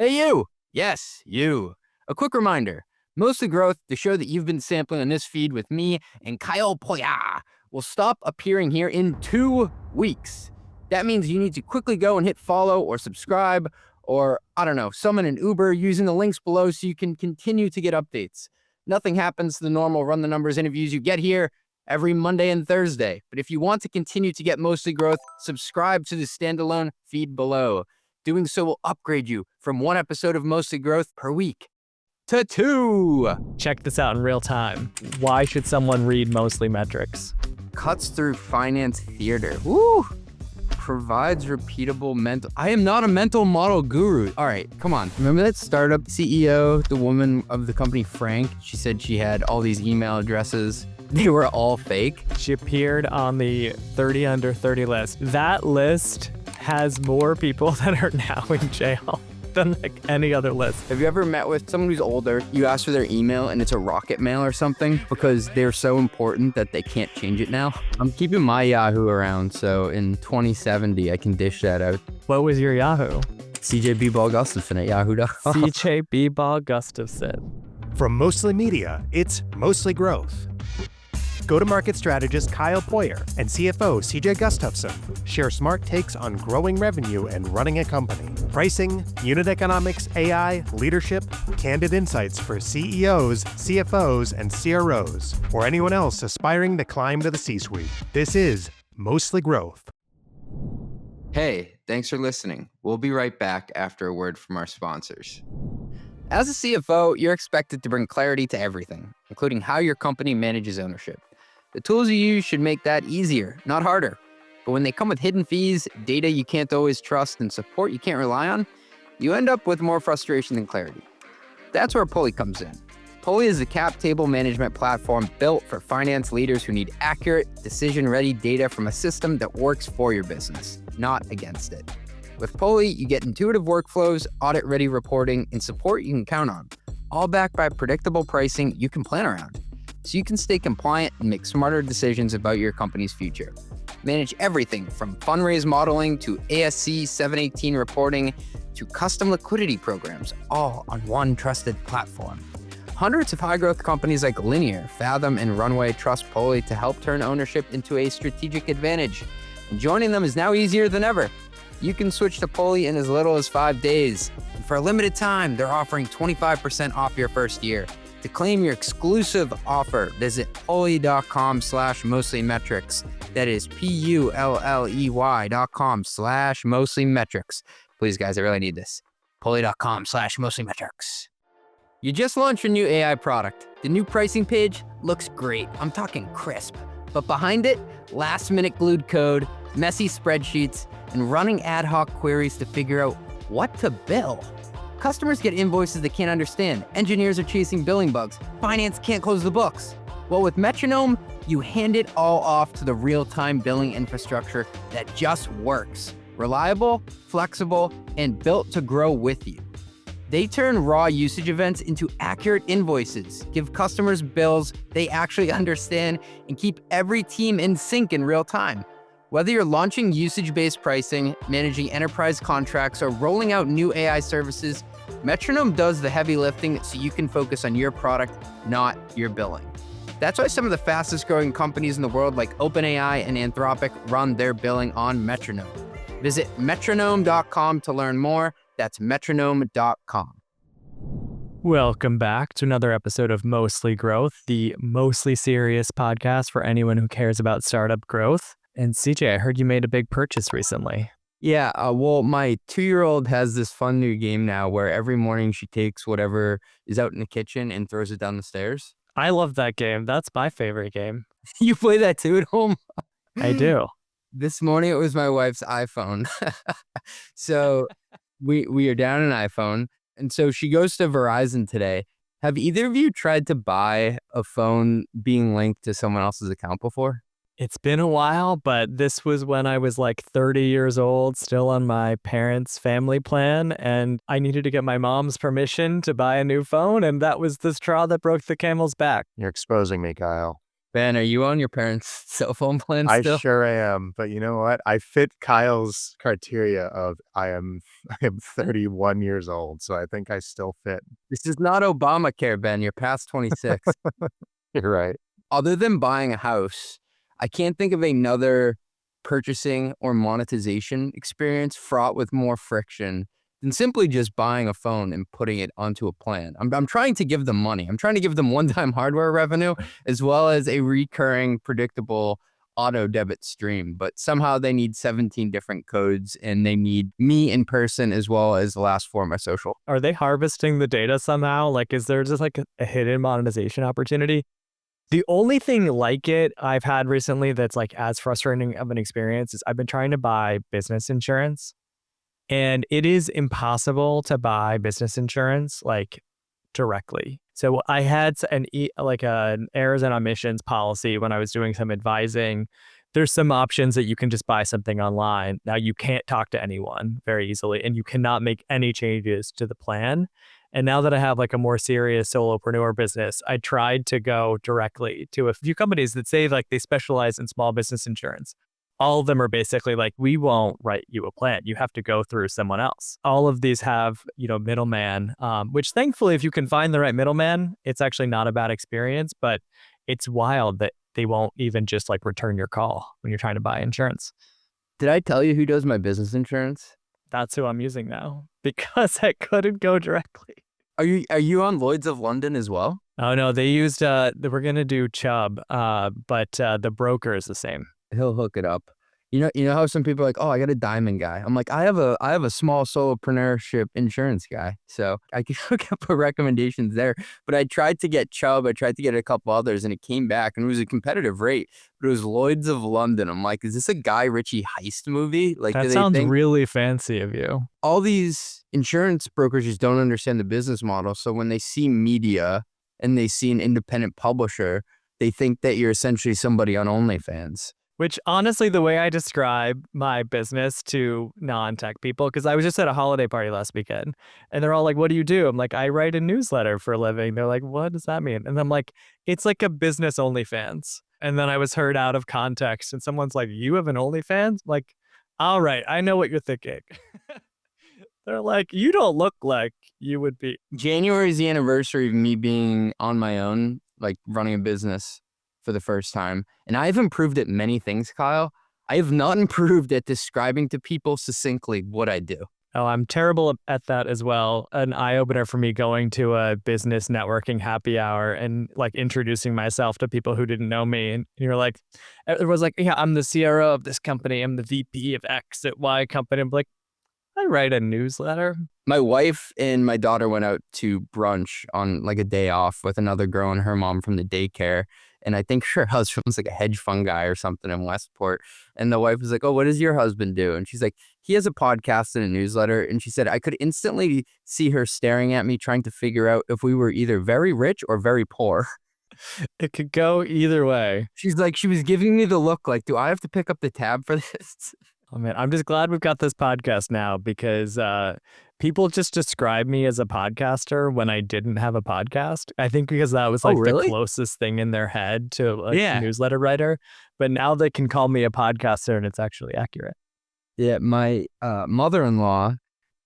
Hey, you! Yes, you. A quick reminder, Mostly Growth, the show that you've been sampling on this feed with me and Kyle Poyar, will stop appearing here in 2 weeks. That means you need to quickly go and hit follow or subscribe or, I don't know, summon an Uber using the links below so you can continue to get updates. Nothing happens to the normal Run the Numbers interviews you get here every Monday and Thursday. But if you want to continue to get Mostly Growth, subscribe to the standalone feed below. Doing so will upgrade you from 1 episode of Mostly Growth per week to 2. Check this out in real time. Why should someone read Mostly Metrics? Cuts through finance theater. Woo! Provides repeatable mental. I am not a mental model guru. All right, come on. Remember that startup CEO, the woman of the company, Frank? She said she had all these email addresses. They were all fake. She appeared on the 30 under 30 list. That list has more people that are now in jail than like any other list. Have you ever met with someone who's older? You ask for their email and it's a rocket mail or something because they're so important that they can't change it now. I'm keeping my Yahoo around, so in 2070 I can dish that out. What was your Yahoo? CJB Ball Gustafson at yahoo.com. CJB Ball Gustafson. From Mostly Media, it's Mostly Growth. Go-to-market strategist Kyle Poyar and CFO CJ Gustafson share smart takes on growing revenue and running a company. Pricing, unit economics, AI, leadership, candid insights for CEOs, CFOs, and CROs, or anyone else aspiring to climb to the C-suite. This is Mostly Growth. Hey, thanks for listening. We'll be right back after a word from our sponsors. As a CFO, you're expected to bring clarity to everything, including how your company manages ownership. The tools you use should make that easier, not harder. But when they come with hidden fees, data you can't always trust, and support you can't rely on, you end up with more frustration than clarity. That's where Pulley comes in. Pulley is a cap table management platform built for finance leaders who need accurate, decision-ready data from a system that works for your business, not against it. With Pulley, you get intuitive workflows, audit-ready reporting, and support you can count on, all backed by predictable pricing you can plan around. So you can stay compliant and make smarter decisions about your company's future. Manage everything from fundraise modeling to ASC 718 reporting to custom liquidity programs, all on one trusted platform. Hundreds of high-growth companies like Linear, Fathom, and Runway trust Pulley to help turn ownership into a strategic advantage. And joining them is now easier than ever. You can switch to Pulley in as little as 5 days. And for a limited time, they're offering 25% off your first year. To claim your exclusive offer, visit pulley.com/mostlymetrics. That is pulley.com/mostlymetrics. Please, guys, I really need this. pulley.com/mostlymetrics. You just launched your new AI product. The new pricing page looks great. I'm talking crisp. But behind it, last-minute glued code, messy spreadsheets, and running ad hoc queries to figure out what to bill. Customers get invoices they can't understand. Engineers are chasing billing bugs. Finance can't close the books. Well, with Metronome, you hand it all off to the real-time billing infrastructure that just works. Reliable, flexible, and built to grow with you. They turn raw usage events into accurate invoices, give customers bills they actually understand, and keep every team in sync in real time. Whether you're launching usage-based pricing, managing enterprise contracts, or rolling out new AI services, Metronome does the heavy lifting so you can focus on your product, not your billing. That's why some of the fastest-growing companies in the world like OpenAI and Anthropic run their billing on Metronome. Visit metronome.com to learn more. That's metronome.com. Welcome back to another episode of Mostly Growth, the mostly serious podcast for anyone who cares about startup growth. And CJ, I heard you made a big purchase recently. Yeah, well, my 2-year-old has this fun new game now where every morning she takes whatever is out in the kitchen and throws it down the stairs. I love that game. That's my favorite game. You play that too at home? I do. This morning it was my wife's iPhone. So we are down an iPhone. And so she goes to Verizon today. Have either of you tried to buy a phone being linked to someone else's account before? It's been a while, but this was when I was like 30 years old, still on my parents' family plan, and I needed to get my mom's permission to buy a new phone, and that was the straw that broke the camel's back. You're exposing me, Kyle. Ben, are you on your parents' cell phone plan I still? sure am, but you know what? I fit Kyle's criteria of I am 31 years old, so I think I still fit. This is not Obamacare, Ben. You're past 26. You're right. Other than buying a house, I can't think of another purchasing or monetization experience fraught with more friction than simply just buying a phone and putting it onto a plan. I'm trying to give them money. I'm trying to give them one-time hardware revenue as well as a recurring, predictable auto debit stream. But somehow they need 17 different codes and they need me in person as well as the last four of my social. Are they harvesting the data somehow? Like, is there just like a hidden monetization opportunity? The only thing like it I've had recently that's like as frustrating of an experience is I've been trying to buy business insurance, and it is impossible to buy business insurance like directly. So I had like an errors and omissions policy when I was doing some advising. There's some options that you can just buy something online. Now you can't talk to anyone very easily, and you cannot make any changes to the plan. And now that I have like a more serious solopreneur business, I tried to go directly to a few companies that say like they specialize in small business insurance. All of them are basically like, we won't write you a plan. You have to go through someone else. All of these have, middleman, which thankfully, if you can find the right middleman, it's actually not a bad experience, but it's wild that they won't even just like return your call when you're trying to buy insurance. Did I tell you who does my business insurance? That's who I'm using now because I couldn't go directly. Are you on Lloyd's of London as well? Oh no, they used we're gonna do Chubb, but the broker is the same. He'll hook it up. You know how some people are like, oh, I got a diamond guy. I'm like, I have a small solopreneurship insurance guy, so I can hook up recommendations there. But I tried to get Chubb, I tried to get a couple others, and it came back, and it was a competitive rate, but it was Lloyd's of London. I'm like, is this a Guy Ritchie heist movie? Like, do That they sounds think really fancy of you. all these insurance brokers just don't understand the business model? So when they see media and they see an independent publisher, they think that you're essentially somebody on OnlyFans. Which honestly, the way I describe my business to non-tech people, because I was just at a holiday party last weekend and they're all like, what do you do? I'm like, I write a newsletter for a living. They're like, what does that mean? And I'm like, it's like a business OnlyFans. And then I was heard out of context and someone's like, you have an OnlyFans? I'm like, all right, I know what you're thinking. They're like, you don't look like you would be. January is the anniversary of me being on my own, like running a business for the first time. And I've improved at many things, Kyle. I have not improved at describing to people succinctly what I do. Oh, I'm terrible at that as well. An eye-opener for me going to a business networking happy hour and like introducing myself to people who didn't know me. And you're like, it was like, yeah, I'm the CRO of this company. I'm the VP of X at Y company. I'm like, I write a newsletter. My wife and my daughter went out to brunch on like a day off with another girl and her mom from the daycare. And I think her husband's like a hedge fund guy or something in Westport. And the wife was like, oh, what does your husband do? And she's like, he has a podcast and a newsletter. And she said, I could instantly see her staring at me trying to figure out if we were either very rich or very poor. It could go either way. She's like, she was giving me the look like, do I have to pick up the tab for this? Oh man, I'm just glad we've got this podcast now because people just describe me as a podcaster when I didn't have a podcast. I think because that was like the closest thing in their head to like a newsletter writer. But now they can call me a podcaster and it's actually accurate. Yeah, my mother-in-law,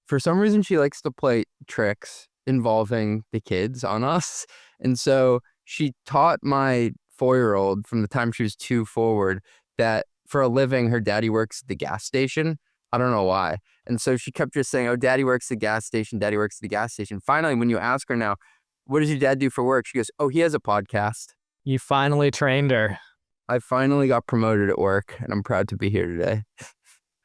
for some reason, she likes to play tricks involving the kids on us. And so she taught my 4-year-old from the time she was 2 forward that for a living, her daddy works at the gas station. I don't know why. And so she kept just saying, oh, daddy works at the gas station. Daddy works at the gas station. Finally, when you ask her now, what does your dad do for work? She goes, oh, he has a podcast. You finally trained her. I finally got promoted at work and I'm proud to be here today.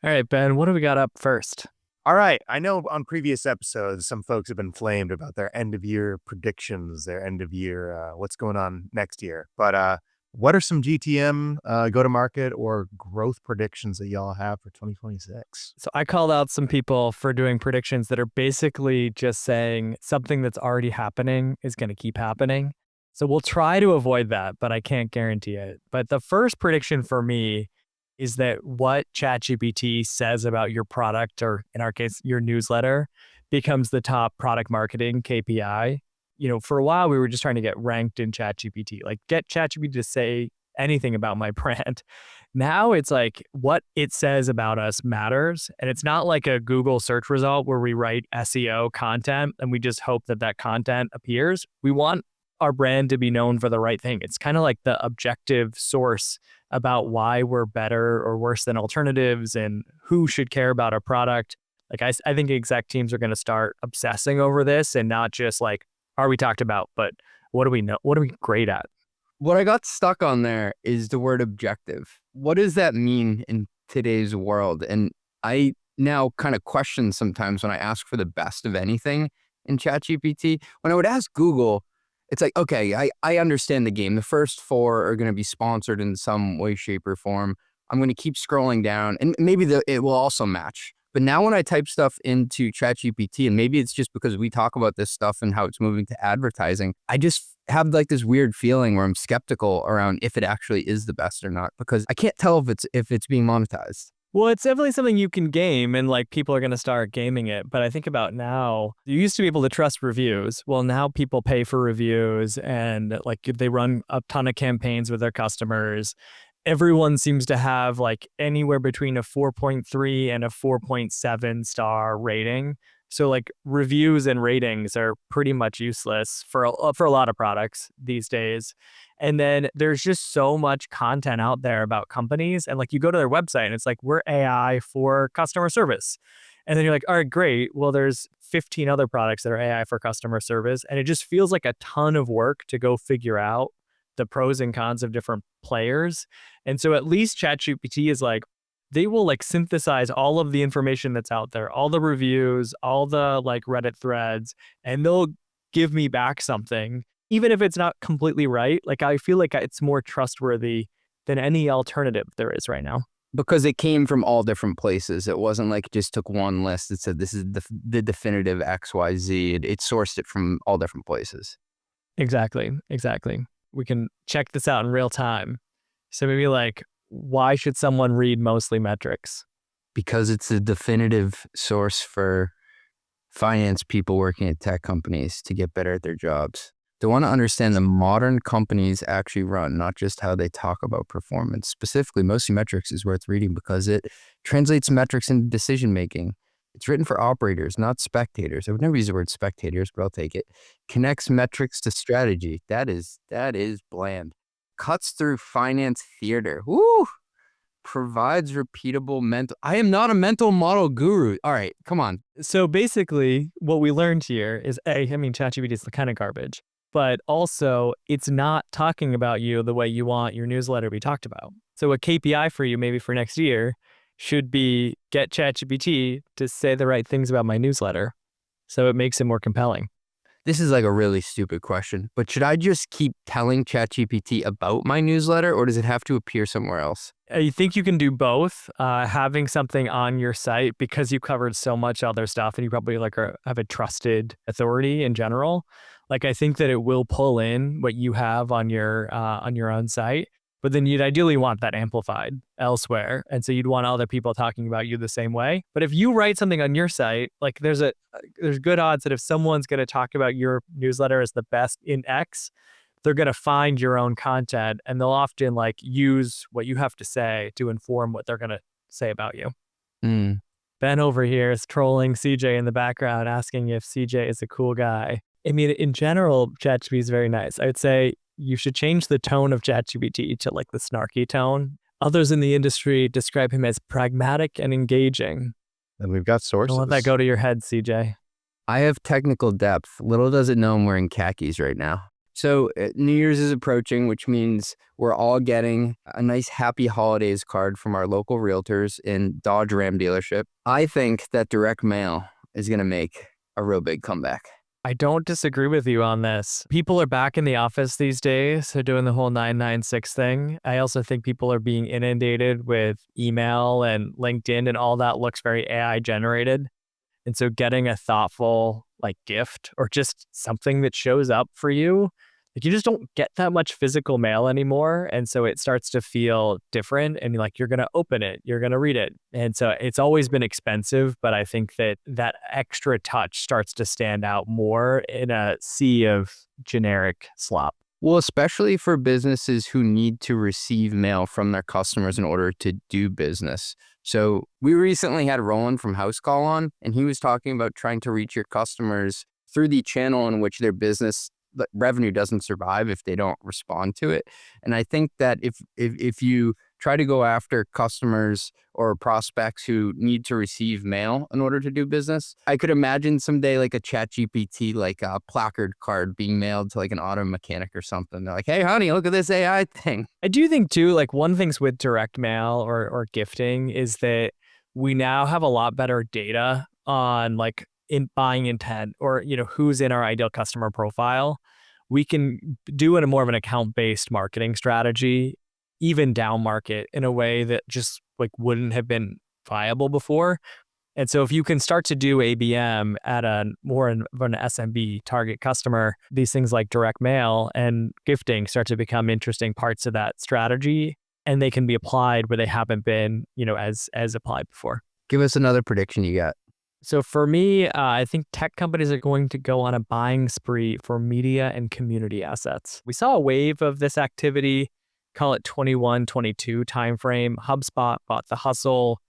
All right, Ben, what do we got up first? All right. I know on previous episodes, some folks have been flamed about their end of year predictions, their end of year, what's going on next year. But what are some GTM go-to-market or growth predictions that y'all have for 2026? So I called out some people for doing predictions that are basically just saying something that's already happening is going to keep happening. So we'll try to avoid that, but I can't guarantee it. But the first prediction for me is that what ChatGPT says about your product, or in our case, your newsletter, becomes the top product marketing KPI for a while we were just trying to get ranked in ChatGPT, like get ChatGPT to say anything about my brand. Now it's like what it says about us matters. And it's not like a Google search result where we write SEO content and we just hope that that content appears. We want our brand to be known for the right thing. It's kind of like the objective source about why we're better or worse than alternatives and who should care about our product. Like I think exec teams are going to start obsessing over this and not just like, are we talked about, but what do we know? What are we great at? What I got stuck on there is the word objective. What does that mean in today's world? And I now kind of question sometimes when I ask for the best of anything in ChatGPT. When I would ask Google, it's like, okay, I understand the game. The first four are going to be sponsored in some way, shape, or form. I'm going to keep scrolling down and maybe it will also match. But now when I type stuff into ChatGPT, and maybe it's just because we talk about this stuff and how it's moving to advertising, I just have like this weird feeling where I'm skeptical around if it actually is the best or not, because I can't tell if it's being monetized. Well, it's definitely something you can game and like people are going to start gaming it. But I think about now, you used to be able to trust reviews. Well, now people pay for reviews and like they run a ton of campaigns with their customers. Everyone seems to have like anywhere between a 4.3 and a 4.7 star rating. So like reviews and ratings are pretty much useless for a lot of products these days. And then there's just so much content out there about companies. And like you go to their website and it's like, we're AI for customer service. And then you're like, all right, great. Well, there's 15 other products that are AI for customer service. And it just feels like a ton of work to go figure out the pros and cons of different players. And so at least ChatGPT is like, they will like synthesize all of the information that's out there, all the reviews, all the like Reddit threads, and they'll give me back something. Even if it's not completely right, like I feel like it's more trustworthy than any alternative there is right now. Because it came from all different places. It wasn't like it just took one list that said this is the definitive XYZ. It sourced it from all different places. Exactly. We can check this out in real time. So maybe like, why should someone read Mostly Metrics? Because it's a definitive source for finance people working at tech companies to get better at their jobs. They want to understand the modern companies actually run, not just how they talk about performance. Specifically, Mostly Metrics is worth reading because it translates metrics into decision making. It's written for operators, not spectators. I would never use the word spectators, but I'll take it. Connects metrics to strategy. That is bland. Cuts through finance theater. Woo! Provides repeatable mental. I am not a mental model guru. All right, come on. So basically, what we learned here is ChatGPT is the kind of garbage, but also it's not talking about you the way you want your newsletter to be talked about. So a KPI for you, maybe for next year, should be get ChatGPT to say the right things about my newsletter, so it makes it more compelling. This is like a really stupid question, but should I just keep telling ChatGPT about my newsletter, or does it have to appear somewhere else? I think you can do both. Having something on your site because you covered so much other stuff and you probably have a trusted authority in general. Like I think that it will pull in what you have on your own site, but then you'd ideally want that amplified elsewhere. And so you'd want other people talking about you the same way. But if you write something on your site, like there's good odds that if someone's going to talk about your newsletter as the best in X, they're going to find your own content and they'll often like use what you have to say to inform what they're going to say about you. Mm. Ben over here is trolling CJ in the background, asking if CJ is a cool guy. I mean, in general, ChatGPT is very nice. I would say you should change the tone of ChatGPT to like the snarky tone. Others in the industry describe him as pragmatic and engaging. And we've got sources. Don't let that go to your head, CJ. I have technical depth. Little does it know I'm wearing khakis right now. So New Year's is approaching, which means we're all getting a nice happy holidays card from our local realtors in Dodge Ram dealership. I think that direct mail is going to make a real big comeback. I don't disagree with you on this. People are back in the office these days. They're doing the whole 996 thing. I also think people are being inundated with email and LinkedIn, and all that looks very AI generated. And so getting a thoughtful like gift or just something that shows up for you Like you just don't get that much physical mail anymore. And so it starts to feel different and like you're going to open it, you're going to read it. And so it's always been expensive, but I think that that extra touch starts to stand out more in a sea of generic slop. Well, especially for businesses who need to receive mail from their customers in order to do business. So we recently had Roland from House Call on, and he was talking about trying to reach your customers through the channel in which their business revenue doesn't survive if they don't respond to it. And I think that if you try to go after customers or prospects who need to receive mail in order to do business, I could imagine someday like a ChatGPT, like a placard card being mailed to like an auto mechanic or something. They're like, hey, honey, look at this AI thing. I do think too, like one thing's with direct mail or gifting is that we now have a lot better data on like in buying intent or, who's in our ideal customer profile. We can do it in more of an account-based marketing strategy, even down market in a way that just like wouldn't have been viable before. And so if you can start to do ABM at a more of an SMB target customer, these things like direct mail and gifting start to become interesting parts of that strategy, and they can be applied where they haven't been, as applied before. Give us another prediction you got. So for me, I think tech companies are going to go on a buying spree for media and community assets. We saw a wave of this activity, call it 21, 22 timeframe. HubSpot bought The Hustle.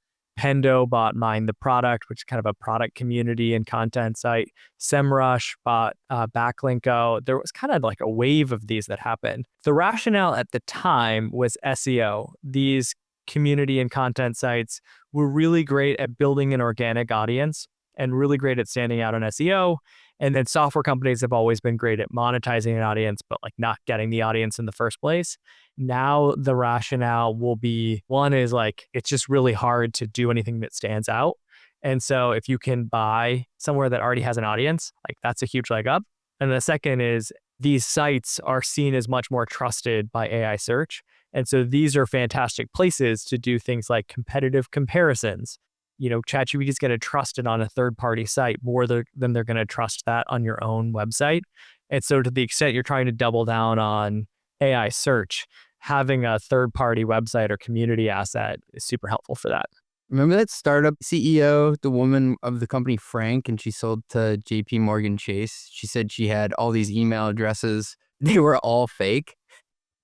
Pendo bought Mind the Product, which is kind of a product community and content site. SEMrush bought Backlinko. There was kind of like a wave of these that happened. The rationale at the time was SEO. These community and content sites were really great at building an organic audience and really great at standing out on SEO. And then software companies have always been great at monetizing an audience, but like not getting the audience in the first place. Now the rationale will be, one is like, it's just really hard to do anything that stands out. And so if you can buy somewhere that already has an audience, like that's a huge leg up. And the second is these sites are seen as much more trusted by AI search. And so these are fantastic places to do things like competitive comparisons. ChatGPT is going to trust it on a third-party site more than they're going to trust that on your own website. And so to the extent you're trying to double down on AI search, having a third-party website or community asset is super helpful for that. Remember that startup CEO, the woman of the company Frank, and she sold to JP Morgan Chase? She said she had all these email addresses. They were all fake.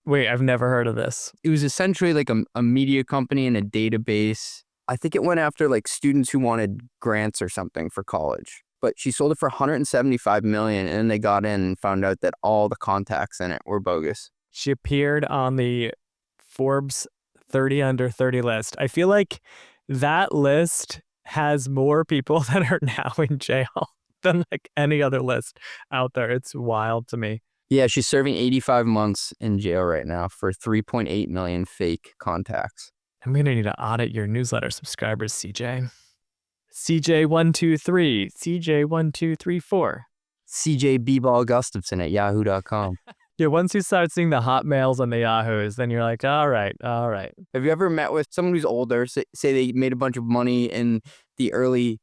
Wait, I've never heard of this. It was essentially like a media company and a database. I think it went after like students who wanted grants or something for college. But she sold it for $175 million, and then they got in and found out that all the contacts in it were bogus. She appeared on the Forbes 30 under 30 list. I feel like that list has more people that are now in jail than like any other list out there. It's wild to me. Yeah, she's serving 85 months in jail right now for 3.8 million fake contacts. I'm going to need to audit your newsletter subscribers, CJ. CJ123, CJ1234. CJ B-Ball Gustafson at yahoo.com. Yeah, once you start seeing the Hotmails and the Yahoos, then you're like, all right. Have you ever met with someone who's older, say they made a bunch of money in the early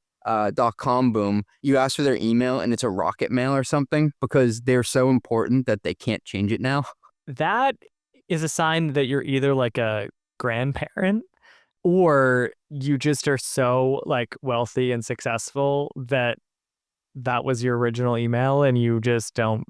.com boom, you ask for their email and it's a rocket mail or something because they're so important that they can't change it now? That is a sign that you're either like a grandparent or you just are so like wealthy and successful that was your original email and you just don't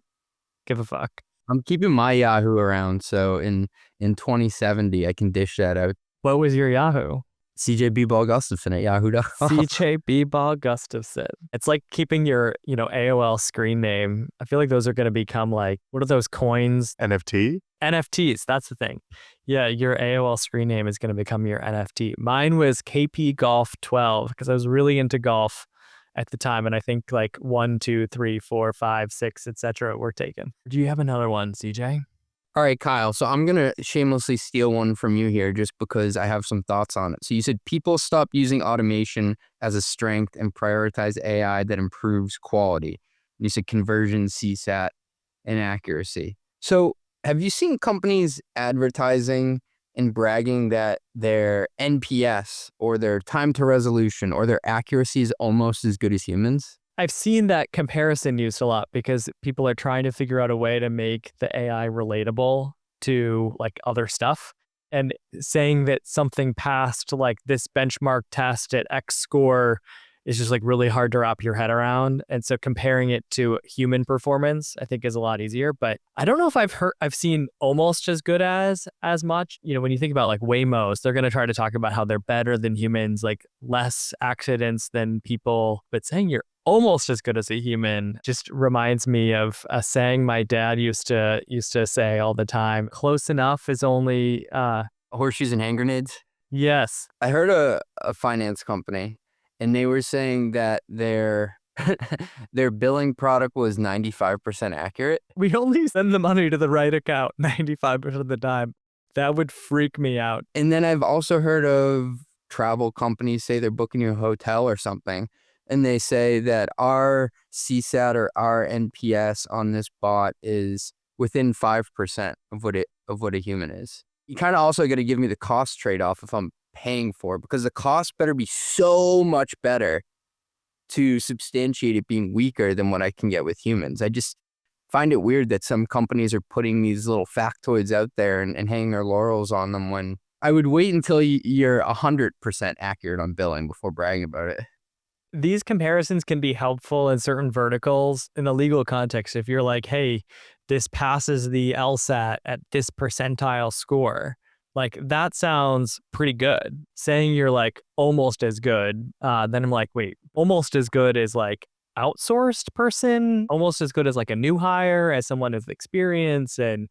give a fuck. I'm keeping my Yahoo around, so in 2070 I can dish that out. What was your Yahoo? CJ B-Ball Gustafson at yahoo.com. CJ B-Ball Gustafson. It's like keeping your, AOL screen name. I feel like those are going to become like, what are those coins? NFTs, that's the thing. Yeah, your AOL screen name is going to become your NFT. Mine was KP Golf 12 because I was really into golf at the time. And I think like 1, 2, 3, 4, 5, 6, etc. were taken. Do you have another one, CJ? All right, Kyle. So I'm going to shamelessly steal one from you here just because I have some thoughts on it. So you said people stop using automation as a strength and prioritize AI that improves quality. You said conversion, CSAT, and accuracy. So have you seen companies advertising and bragging that their NPS or their time to resolution or their accuracy is almost as good as humans? I've seen that comparison used a lot because people are trying to figure out a way to make the AI relatable to like other stuff. And saying that something passed like this benchmark test at X score is just like really hard to wrap your head around. And so comparing it to human performance, I think is a lot easier. But I don't know if I've seen almost as good as much. You know, when you think about like Waymos, they're going to try to talk about how they're better than humans, like less accidents than people. But saying you're almost as good as a human just reminds me of a saying my dad used to say all the time. Close enough is only Horseshoes and hand grenades. yes. I heard a finance company, and they were saying that their their billing product was 95% accurate. We only send the money to the right account 95% of the time. That would freak me out. And then I've also heard of travel companies say they're booking you a hotel or something, and they say that our CSAT or our NPS on this bot is within 5% of what a human is. You kind of also got to give me the cost trade-off if I'm paying for it, because the cost better be so much better to substantiate it being weaker than what I can get with humans. I just find it weird that some companies are putting these little factoids out there and hanging their laurels on them, when I would wait until you're 100% accurate on billing before bragging about it. These comparisons can be helpful in certain verticals in the legal context. If you're like, hey, this passes the LSAT at this percentile score, like that sounds pretty good. Saying you're like almost as good, then I'm like, wait, almost as good as like outsourced person, almost as good as like a new hire, as someone with experience. And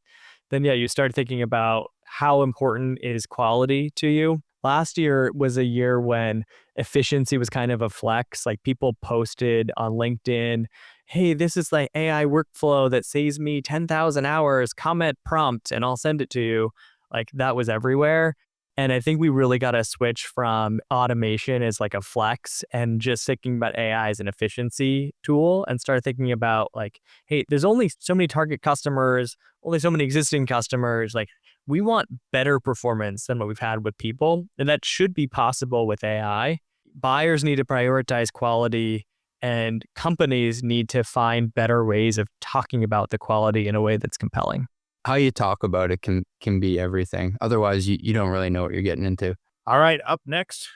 then, yeah, you start thinking about how important is quality to you. Last year was a year when efficiency was kind of a flex. Like people posted on LinkedIn, hey, this is like AI workflow that saves me 10,000 hours, comment prompt, and I'll send it to you. Like that was everywhere. And I think we really got to switch from automation as like a flex and just thinking about AI as an efficiency tool, and start thinking about like, hey, there's only so many target customers, only so many existing customers. Like we want better performance than what we've had with people. And that should be possible with AI. Buyers need to prioritize quality, and companies need to find better ways of talking about the quality in a way that's compelling. How you talk about it can be everything. Otherwise, you don't really know what you're getting into. All right, up next,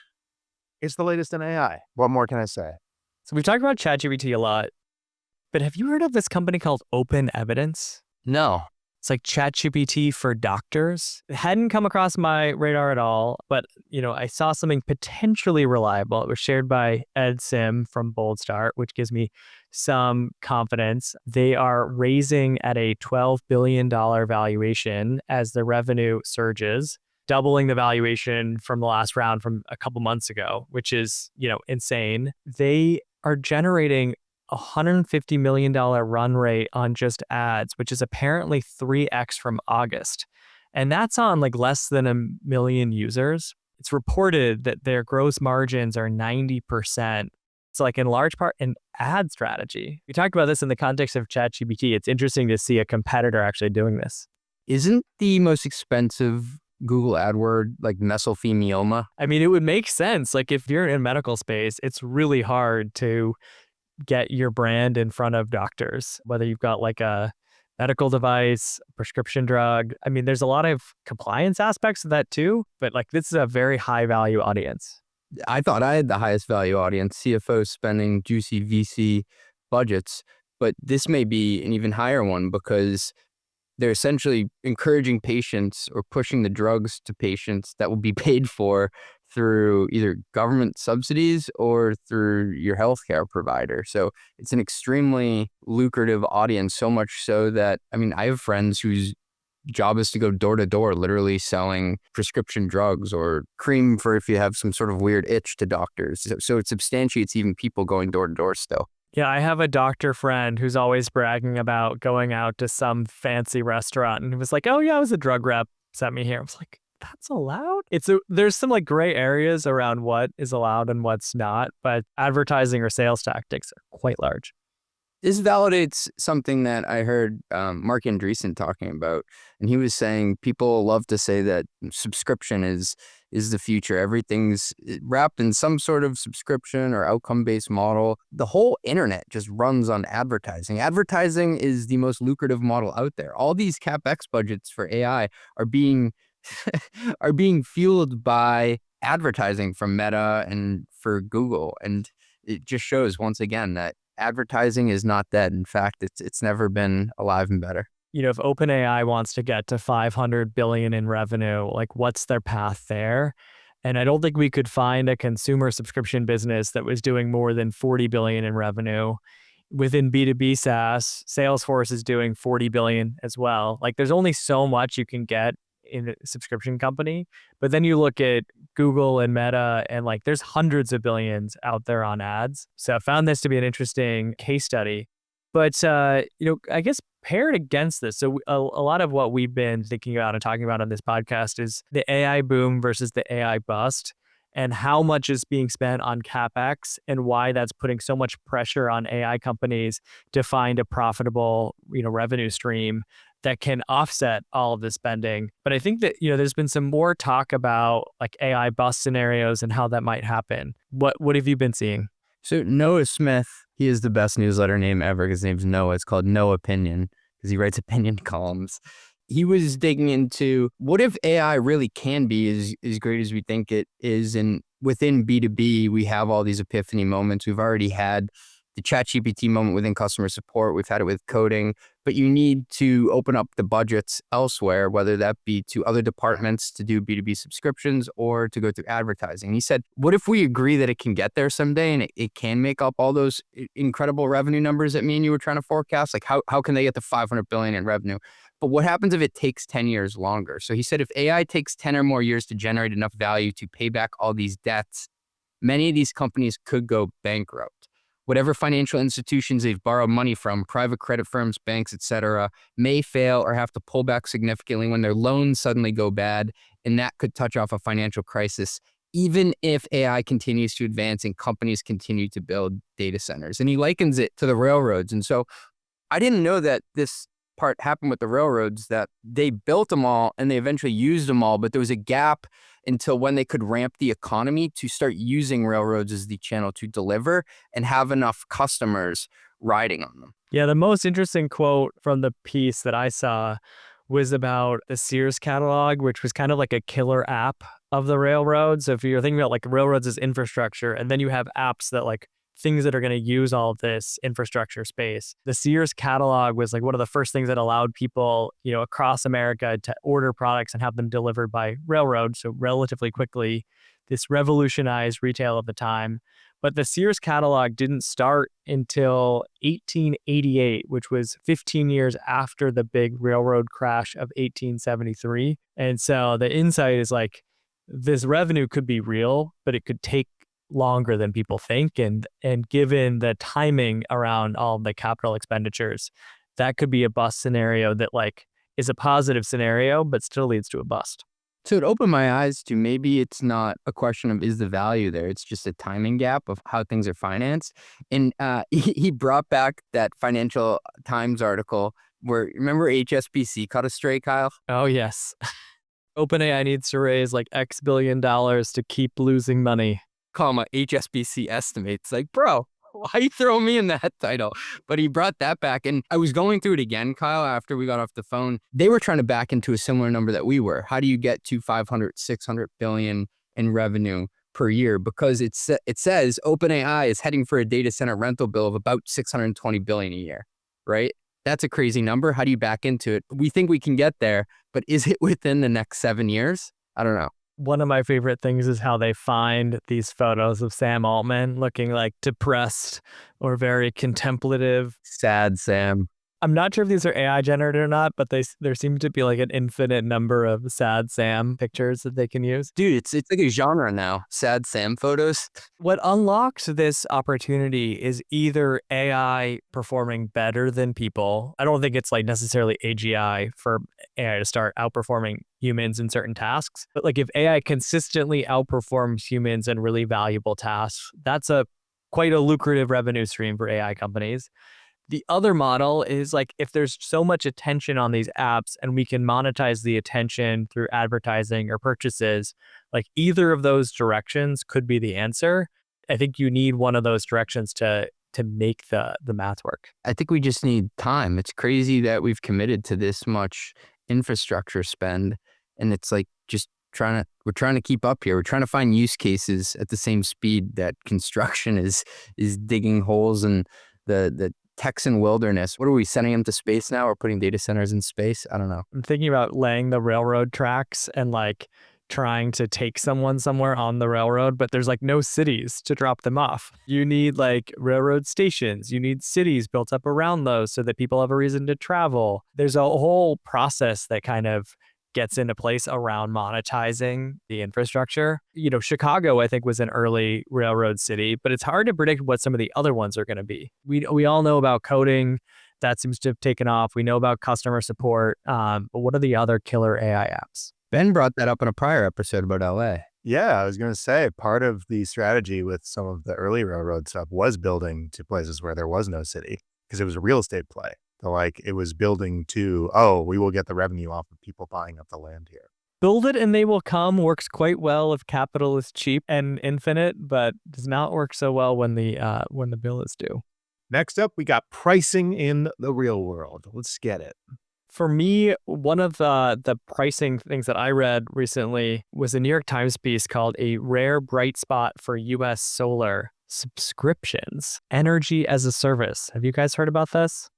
it's the latest in AI. What more can I say? So we've talked about ChatGPT a lot, but have you heard of this company called Open Evidence? No. It's like ChatGPT for doctors. It hadn't come across my radar at all, but I saw something potentially reliable. It was shared by Ed Sim from Boldstart, which gives me some confidence. They are raising at a $12 billion valuation as the revenue surges, doubling the valuation from the last round from a couple months ago, which is, insane. They are generating $150 million run rate on just ads, which is apparently 3x from August. And that's on like less than 1 million users. It's reported that their gross margins are 90%. It's like in large part an ad strategy. We talked about this in the context of ChatGPT. It's interesting to see a competitor actually doing this. Isn't the most expensive Google AdWord like mesothelioma? I mean, it would make sense. Like if you're in medical space, it's really hard to get your brand in front of doctors, whether you've got like a medical device, prescription drug. I mean, there's a lot of compliance aspects of that too, but like this is a very high value audience. I thought I had the highest value audience, CFOs spending juicy VC budgets, but this may be an even higher one, because they're essentially encouraging patients or pushing the drugs to patients that will be paid for through either government subsidies or through your healthcare provider. So it's an extremely lucrative audience, so much so that, I have friends whose job is to go door to door, literally selling prescription drugs or cream for if you have some sort of weird itch to doctors. So it substantiates even people going door to door still. Yeah, I have a doctor friend who's always bragging about going out to some fancy restaurant, and he was like, oh yeah, I was a drug rep, sent me here. I was like, that's allowed? There's some like gray areas around what is allowed and what's not, but advertising or sales tactics are quite large. This validates something that I heard Mark Andreessen talking about. And he was saying people love to say that subscription is is the future. Everything's wrapped in some sort of subscription or outcome-based model. The whole internet just runs on advertising. Advertising is the most lucrative model out there. All these CapEx budgets for AI are being are being fueled by advertising from Meta and for Google. And it just shows once again that advertising is not dead. In fact, it's never been alive and better. If OpenAI wants to get to 500 billion in revenue, like what's their path there? And I don't think we could find a consumer subscription business that was doing more than 40 billion in revenue. Within B2B SaaS, Salesforce is doing 40 billion as well. Like there's only so much you can get in a subscription company. But then you look at Google and Meta and like there's hundreds of billions out there on ads. So I found this to be an interesting case study. But, I guess paired against this, so a lot of what we've been thinking about and talking about on this podcast is the AI boom versus the AI bust and how much is being spent on CapEx and why that's putting so much pressure on AI companies to find a profitable, revenue stream that can offset all of the spending. But I think that, there's been some more talk about like AI bust scenarios and how that might happen. What have you been seeing? So Noah Smith, he is the best newsletter name ever. His name's Noah. It's called No Opinion because he writes opinion columns. He was digging into what if AI really can be as great as we think it is. And within B2B, we have all these epiphany moments. We've already had the ChatGPT moment within customer support. We've had it with coding, but you need to open up the budgets elsewhere, whether that be to other departments to do B2B subscriptions or to go through advertising. He said, what if we agree that it can get there someday and it can make up all those incredible revenue numbers that me and you were trying to forecast? Like how can they get to 500 billion in revenue? But what happens if it takes 10 years longer? So he said, if AI takes 10 or more years to generate enough value to pay back all these debts, many of these companies could go bankrupt. Whatever financial institutions they've borrowed money from, private credit firms, banks, etc., may fail or have to pull back significantly when their loans suddenly go bad, and that could touch off a financial crisis, even if AI continues to advance and companies continue to build data centers. And he likens it to the railroads. And so I didn't know that this part happened with the railroads, that they built them all and they eventually used them all, but there was a gap until when they could ramp the economy to start using railroads as the channel to deliver and have enough customers riding on them. Yeah, the most interesting quote from the piece that I saw was about the Sears catalog, which was kind of like a killer app of the railroad. So if you're thinking about like railroads as infrastructure, and then you have apps that like things that are going to use all of this infrastructure space. The Sears catalog was like one of the first things that allowed people, across America to order products and have them delivered by railroad. So relatively quickly, this revolutionized retail of the time. But the Sears catalog didn't start until 1888, which was 15 years after the big railroad crash of 1873. And so the insight is like, this revenue could be real, but it could take longer than people think. And given the timing around all the capital expenditures, that could be a bust scenario that like is a positive scenario, but still leads to a bust. So it opened my eyes to maybe it's not a question of is the value there. It's just a timing gap of how things are financed. And he brought back that Financial Times article where, remember HSBC caught a stray, Kyle? Oh, yes. OpenAI needs to raise like X billion dollars to keep losing money. Comma HSBC estimates. Like, bro, why you throw me in that title? But he brought that back. And I was going through it again, Kyle, after we got off the phone. They were trying to back into a similar number that we were. How do you get to 500, 600 billion in revenue per year? Because it says OpenAI is heading for a data center rental bill of about 620 billion a year, right? That's a crazy number. How do you back into it? We think we can get there, but is it within the next 7 years? I don't know. One of my favorite things is how they find these photos of Sam Altman looking like depressed or very contemplative. Sad Sam. I'm not sure if these are AI generated or not, but there seems to be like an infinite number of sad Sam pictures that they can use. Dude, it's like a genre now, sad Sam photos. What unlocks this opportunity is either AI performing better than people. I don't think it's like necessarily AGI for AI to start outperforming humans in certain tasks. But like if AI consistently outperforms humans in really valuable tasks, that's quite a lucrative revenue stream for AI companies. The other model is like if there's so much attention on these apps and we can monetize the attention through advertising or purchases, like either of those directions could be the answer. I think you need one of those directions to make the math work. I think we just need time. It's crazy that we've committed to this much infrastructure spend, and it's like just we're trying to keep up here. We're trying to find use cases at the same speed that construction is digging holes in the Texan wilderness. What are we, sending them to space now or putting data centers in space? I don't know. I'm thinking about laying the railroad tracks and like trying to take someone somewhere on the railroad, but there's like no cities to drop them off. You need like railroad stations. You need cities built up around those so that people have a reason to travel. There's a whole process that kind of gets into place around monetizing the infrastructure. You know, Chicago, I think, was an early railroad city, but it's hard to predict what some of the other ones are going to be. We all know about coding. That seems to have taken off. We know about customer support. But what are the other killer AI apps? Ben brought that up in a prior episode about LA. Yeah, I was going to say part of the strategy with some of the early railroad stuff was building to places where there was no city because it was a real estate play. So like it was building to, we will get the revenue off of people buying up the land here. Build it and they will come works quite well if capital is cheap and infinite, but does not work so well when the bill is due. Next up, we got pricing in the real world. Let's get it. For me, one of the pricing things that I read recently was a New York Times piece called "A Rare Bright Spot for U.S. Solar Subscriptions: Energy as a Service." Have you guys heard about this?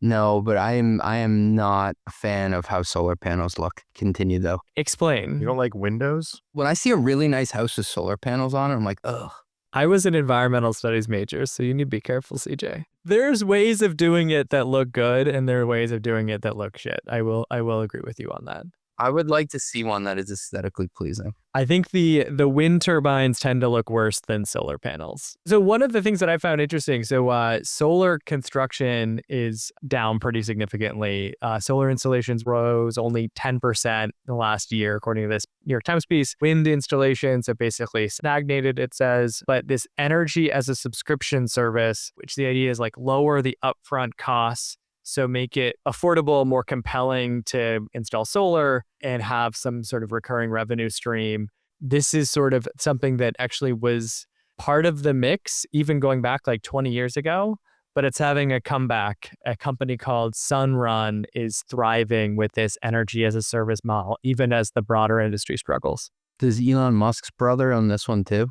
No, but I am not a fan of how solar panels look. Continue though. Explain. You don't like windows? When I see a really nice house with solar panels on it, I'm like, ugh. I was an environmental studies major, so you need to be careful, CJ. There's ways of doing it that look good, and there are ways of doing it that look shit. I will agree with you on that. I would like to see one that is aesthetically pleasing. I think the wind turbines tend to look worse than solar panels. So one of the things that I found interesting, solar construction is down pretty significantly. Solar installations rose only 10% in the last year, according to this New York Times piece. Wind installations have basically stagnated, it says. But this energy as a subscription service, which the idea is like lower the upfront costs, so make it affordable, more compelling to install solar and have some sort of recurring revenue stream. This is sort of something that actually was part of the mix, even going back like 20 years ago, but it's having a comeback. A company called Sunrun is thriving with this energy as a service model, even as the broader industry struggles. Does Elon Musk's brother own this one too?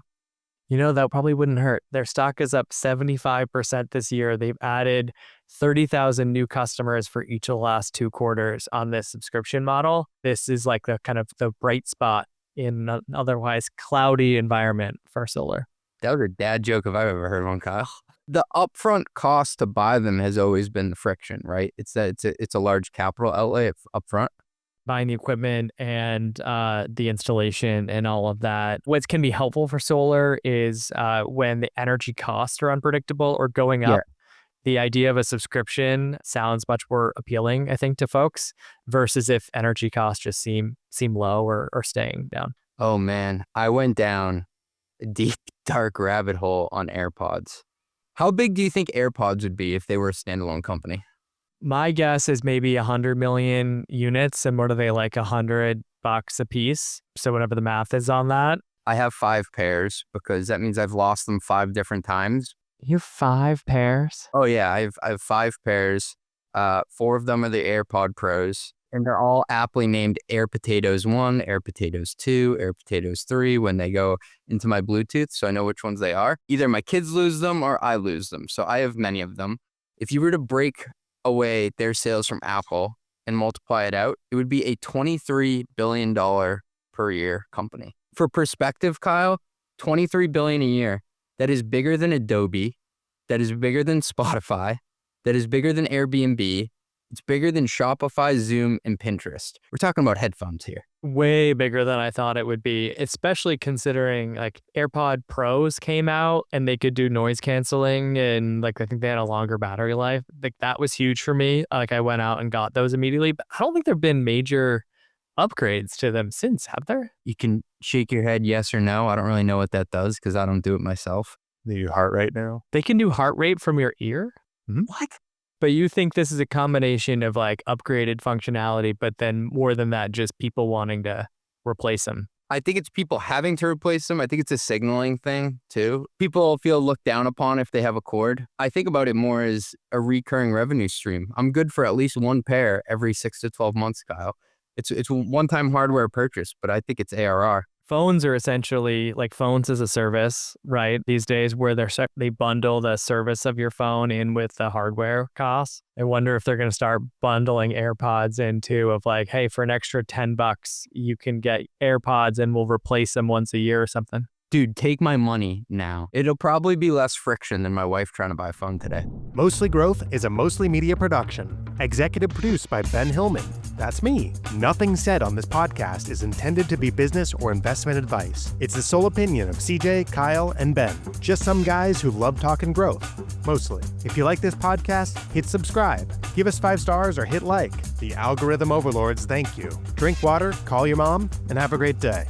You know, that probably wouldn't hurt. Their stock is up 75% this year. They've added 30,000 new customers for each of the last 2 quarters on this subscription model. This is like the kind of the bright spot in an otherwise cloudy environment for solar. That was a dad joke if I've ever heard one, Kyle. The upfront cost to buy them has always been the friction, right? It's that it's a large capital outlay upfront. Buying the equipment and the installation and all of that. What can be helpful for solar is when the energy costs are unpredictable or going up. Yeah. The idea of a subscription sounds much more appealing, I think, to folks versus if energy costs just seem low or staying down. Oh man, I went down a deep, dark rabbit hole on AirPods. How big do you think AirPods would be if they were a standalone company? My guess is maybe 100 million units, and what are they, like $100 a piece? So whatever the math is on that. I have 5 pairs because that means I've lost them 5 different times. You have 5 pairs? Oh yeah, I have 5 pairs. 4 of them are the AirPod Pros, and they're all aptly named Air Potatoes 1, Air Potatoes 2, Air Potatoes 3 when they go into my Bluetooth, so I know which ones they are. Either my kids lose them or I lose them, so I have many of them. If you were to break away their sales from Apple and multiply it out, it would be a $23 billion per year company. For perspective, Kyle, $23 billion a year. That is bigger than Adobe. That is bigger than Spotify. That is bigger than Airbnb. It's bigger than Shopify, Zoom, and Pinterest. We're talking about headphones here. Way bigger than I thought it would be, especially considering like AirPod Pros came out and they could do noise canceling and like I think they had a longer battery life. Like that was huge for me. Like I went out and got those immediately, but I don't think there have been major upgrades to them since, have there? You can shake your head yes or no. I don't really know what that does because I don't do it myself. They do heart rate now? They can do heart rate from your ear? Mm-hmm. What? But you think this is a combination of like upgraded functionality, but then more than that, just people wanting to replace them? I think it's people having to replace them. I think it's a signaling thing too. People feel looked down upon if they have a cord. I think about it more as a recurring revenue stream. I'm good for at least one pair every 6 to 12 months, Kyle. It's a one-time hardware purchase, but I think it's ARR. Phones are essentially like phones as a service, right? These days where they bundle the service of your phone in with the hardware costs. I wonder if they're going to start bundling AirPods into of like, hey, for an extra $10, you can get AirPods and we'll replace them once a year or something. Dude, take my money now. It'll probably be less friction than my wife trying to buy a phone today. Mostly Growth is a Mostly Media production. Executive produced by Ben Hillman. That's me. Nothing said on this podcast is intended to be business or investment advice. It's the sole opinion of CJ, Kyle, and Ben. Just some guys who love talking growth. Mostly. If you like this podcast, hit subscribe. Give us 5 stars or hit like. The algorithm overlords thank you. Drink water, call your mom, and have a great day.